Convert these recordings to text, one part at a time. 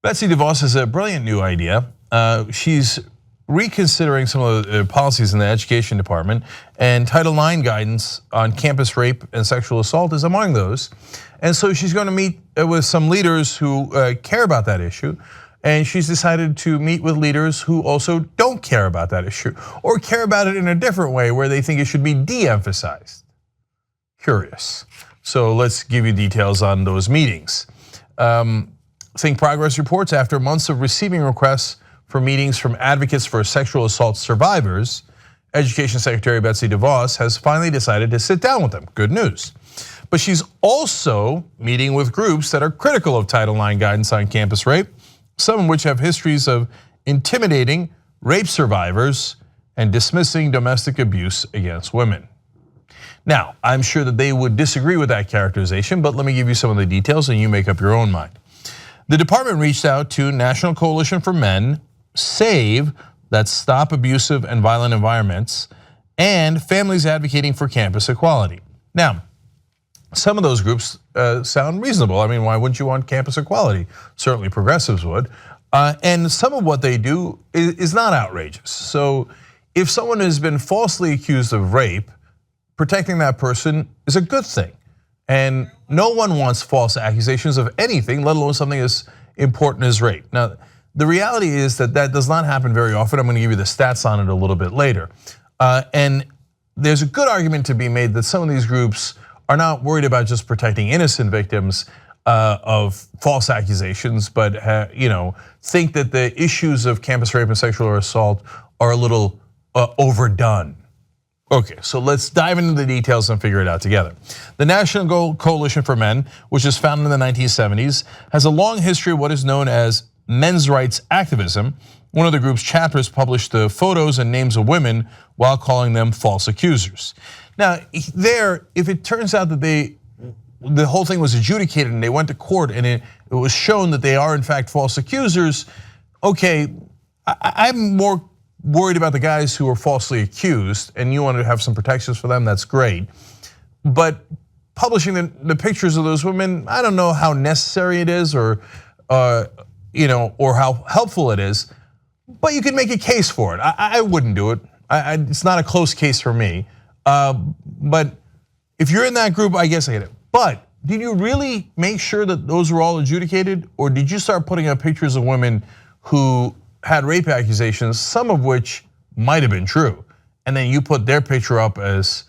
Betsy DeVos has a brilliant new idea. She's reconsidering some of the policies in the education department, and Title IX guidance on campus rape and sexual assault is among those. And so she's going to meet with some leaders who care about that issue, and she's decided to meet with leaders who also don't care about that issue, or care about it in a different way where they think it should be de-emphasized. Curious. So let's give you details on those meetings. Think Progress reports, after months of receiving requests for meetings from advocates for sexual assault survivors, Education Secretary Betsy DeVos has finally decided to sit down with them. Good news. But she's also meeting with groups that are critical of Title IX guidance on campus rape, some of which have histories of intimidating rape survivors and dismissing domestic abuse against women. Now, I'm sure that they would disagree with that characterization, but let me give you some of the details and you make up your own mind. The department reached out to National Coalition for Men, SAVE, that's Stop Abusive and Violent Environments, and Families Advocating for Campus Equality. Now, some of those groups sound reasonable. I mean, why wouldn't you want campus equality? Certainly progressives would. And some of what they do is not outrageous. So if someone has been falsely accused of rape, protecting that person is a good thing. And no one wants false accusations of anything, let alone something as important as rape. Now, the reality is that that does not happen very often. I'm going to give you the stats on it a little bit later. And there's a good argument to be made that some of these groups are not worried about just protecting innocent victims of false accusations, but think that the issues of campus rape and sexual assault are a little overdone. Okay, so let's dive into the details and figure it out together. The National Coalition for Men, which was founded in the 1970s, has a long history of what is known as men's rights activism. One of the group's chapters published the photos and names of women while calling them false accusers. Now, if it turns out that the whole thing was adjudicated and they went to court and it was shown that they are in fact false accusers, okay, I'm more worried about the guys who are falsely accused, and you want to have some protections for them, that's great. But publishing the pictures of those women, I don't know how necessary it is or how helpful it is, but you can make a case for it. I wouldn't do it. It's not a close case for me. But if you're in that group, I guess I get it. But did you really make sure that those were all adjudicated, or did you start putting up pictures of women who had rape accusations, some of which might have been true, and then you put their picture up as,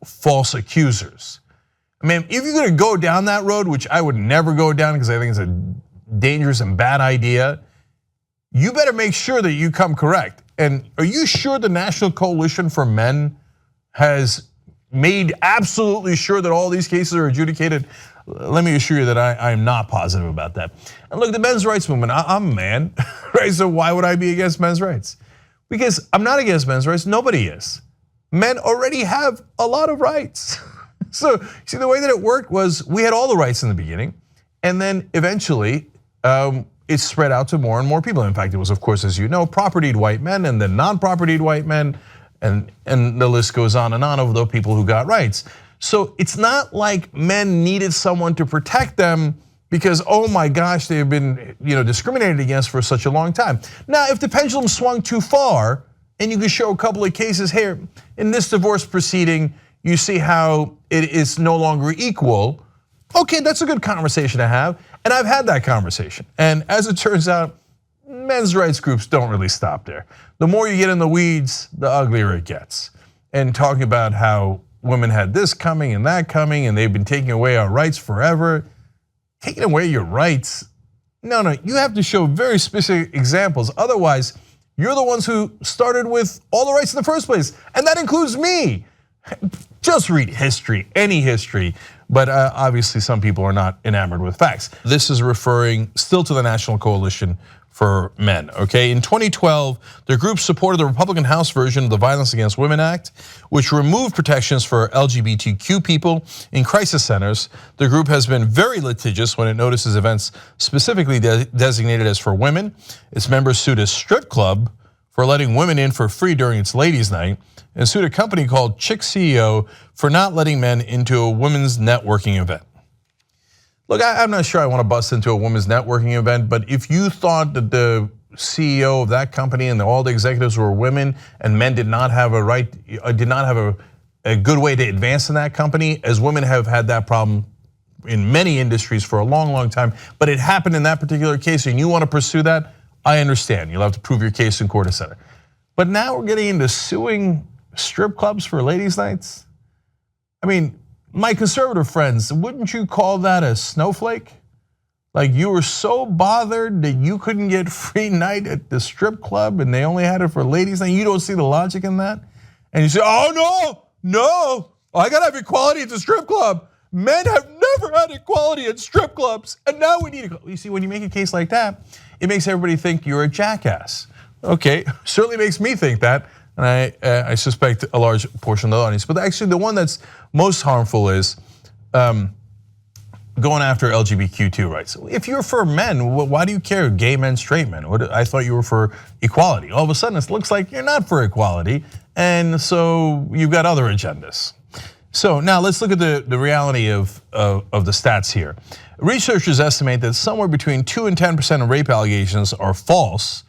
false accusers? I mean, if you're gonna go down that road, which I would never go down because I think it's a dangerous and bad idea, you better make sure that you come correct. And are you sure the National Coalition for Men has made absolutely sure that all these cases are adjudicated? Let me assure you that I'm not positive about that. And look, the men's rights movement, I'm a man, right? So why would I be against men's rights? Because I'm not against men's rights, nobody is. Men already have a lot of rights. So see, the way that it worked was we had all the rights in the beginning, and then eventually it spread out to more and more people. In fact, it was, of course, as you know, propertied white men and then non-propertied white men, and the list goes on of the people who got rights. So it's not like men needed someone to protect them because, oh my gosh, they've been discriminated against for such a long time. Now, if the pendulum swung too far, and you could show a couple of cases here, in this divorce proceeding, you see how it is no longer equal, okay, that's a good conversation to have, and I've had that conversation. And as it turns out, men's rights groups don't really stop there. The more you get in the weeds, the uglier it gets. And talking about how women had this coming and that coming, and they've been taking away our rights forever. Taking away your rights? No, you have to show very specific examples. Otherwise, you're the ones who started with all the rights in the first place, and that includes me. Just read history, any history. But obviously some people are not enamored with facts. This is referring still to the National Coalition for Men, okay? In 2012, the group supported the Republican House version of the Violence Against Women Act, which removed protections for LGBTQ people in crisis centers. The group has been very litigious when it notices events specifically designated as for women. Its members sued a strip club for letting women in for free during its ladies' night, and sued a company called Chic CEO for not letting men into a women's networking event. Look, I'm not sure I want to bust into a women's networking event, but if you thought that the CEO of that company and all the executives were women and men did not have a right, did not have a good way to advance in that company, as women have had that problem in many industries for a long, long time, but it happened in that particular case and you want to pursue that, I understand. You'll have to prove your case in court, etc. But now we're getting into suing strip clubs for ladies' nights. I mean, my conservative friends, wouldn't you call that a snowflake? Like you were so bothered that you couldn't get free night at the strip club and they only had it for ladies' night. You don't see the logic in that? And you say, oh no, I gotta have equality at the strip club. Men have never had equality at strip clubs, and now we need to. You see, when you make a case like that, it makes everybody think you're a jackass. Okay, certainly makes me think that, and I suspect a large portion of the audience. But actually, the one that's most harmful is going after LGBTQ rights. If you're for men, why do you care? Gay men, straight men? I thought you were for equality. All of a sudden, it looks like you're not for equality, and so you've got other agendas. So now let's look at the reality of the stats here. Researchers estimate that somewhere between 2 and 10% of rape allegations are false,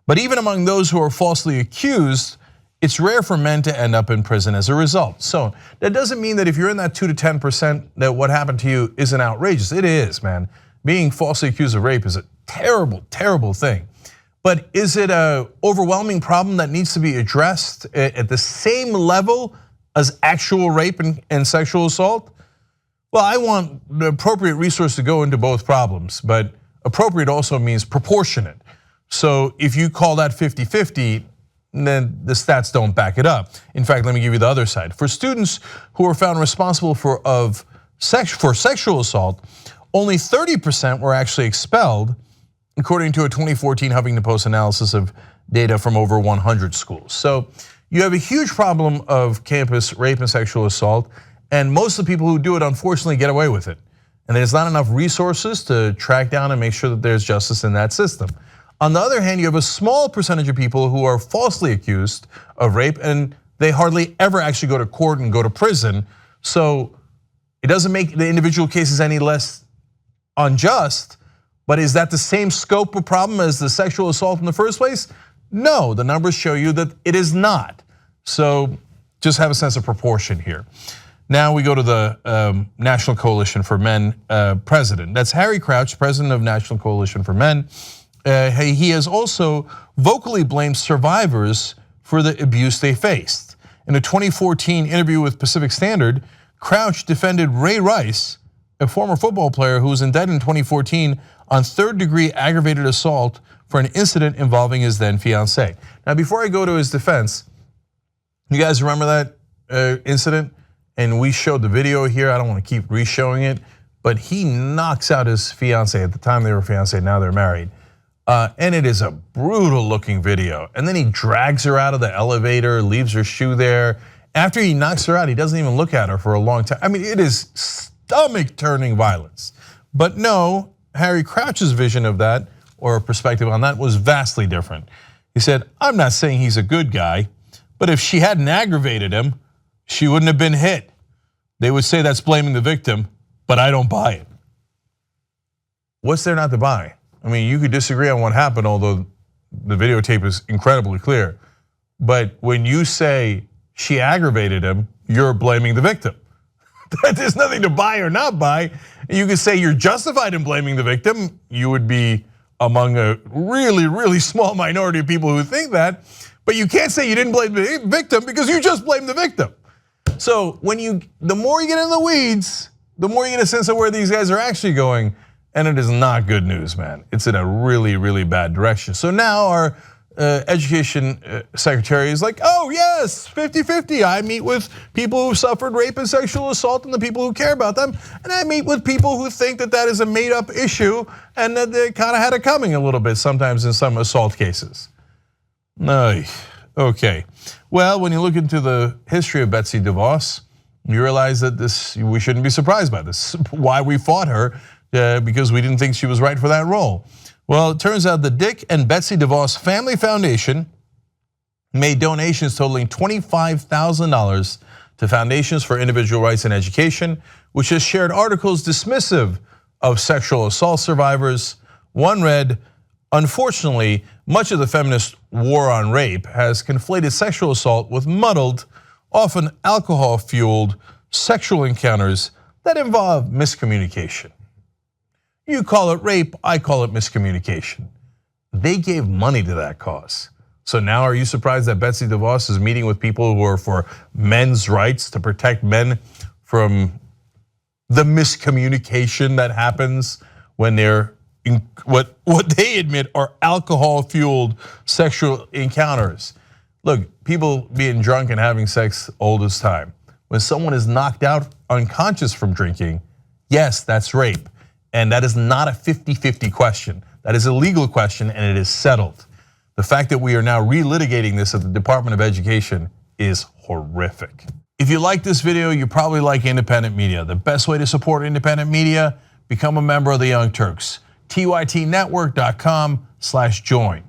but even among those who are falsely accused, it's rare for men to end up in prison as a result. So that doesn't mean that if you're in that 2 to 10% that what happened to you isn't outrageous. It is, man. Being falsely accused of rape is a terrible, terrible thing. But is it an overwhelming problem that needs to be addressed at the same level as actual rape and sexual assault? Well, I want the appropriate resource to go into both problems, but appropriate also means proportionate. So if you call that 50-50, then the stats don't back it up. In fact, let me give you the other side. For students who were found responsible for sexual assault, only 30% were actually expelled, according to a 2014 Huffington Post analysis of data from over 100 schools. So you have a huge problem of campus rape and sexual assault, and most of the people who do it unfortunately get away with it. And there's not enough resources to track down and make sure that there's justice in that system. On the other hand, you have a small percentage of people who are falsely accused of rape and they hardly ever actually go to court and go to prison. So it doesn't make the individual cases any less unjust, but is that the same scope of problem as the sexual assault in the first place? No, the numbers show you that it is not. So just have a sense of proportion here. Now we go to the National Coalition for Men president. That's Harry Crouch, president of National Coalition for Men. He has also vocally blamed survivors for the abuse they faced. In a 2014 interview with Pacific Standard, Crouch defended Ray Rice, a former football player who was indicted in 2014 on third-degree aggravated assault for an incident involving his then fiancée. Now, before I go to his defense, you guys remember that incident? And we showed the video here. I don't want to keep re-showing it, but he knocks out his fiancée. At the time they were fiancé, now they're married. And it is a brutal looking video. And then he drags her out of the elevator, leaves her shoe there. After he knocks her out, he doesn't even look at her for a long time. I mean, it is stomach turning violence. But no, Harry Crouch's vision of that, or perspective on that, was vastly different. He said, I'm not saying he's a good guy, but if she hadn't aggravated him, she wouldn't have been hit. They would say that's blaming the victim, but I don't buy it. What's there not to buy? I mean, you could disagree on what happened, although the videotape is incredibly clear. But when you say she aggravated him, you're blaming the victim. There's nothing to buy or not buy. You could say you're justified in blaming the victim. You would be among a really, really small minority of people who think that. But you can't say you didn't blame the victim because you just blamed the victim. So the more you get in the weeds, the more you get a sense of where these guys are actually going. And it is not good news, man. It's in a really, really bad direction. So now our education secretary is like, oh yes, 50-50. I meet with people who suffered rape and sexual assault and the people who care about them. And I meet with people who think that that is a made up issue and that they kind of had it coming a little bit sometimes in some assault cases. Okay, well, when you look into the history of Betsy DeVos, you realize that we shouldn't be surprised by this. Why we fought her, because we didn't think she was right for that role. Well, it turns out the Dick and Betsy DeVos Family Foundation made donations totaling $25,000 to Foundations for Individual Rights and Education, which has shared articles dismissive of sexual assault survivors. One read, unfortunately, much of the feminist war on rape has conflated sexual assault with muddled, often alcohol-fueled sexual encounters that involve miscommunication. You call it rape, I call it miscommunication. They gave money to that cause. So now are you surprised that Betsy DeVos is meeting with people who are for men's rights to protect men from the miscommunication that happens when they're in what they admit are alcohol-fueled sexual encounters? Look, people being drunk and having sex old as time. When someone is knocked out unconscious from drinking, yes, that's rape. And that is not a 50-50 question. That is a legal question and it is settled. The fact that we are now relitigating this at the Department of Education is horrific. If you like this video, you probably like independent media. The best way to support independent media, become a member of the Young Turks. tytnetwork.com/join.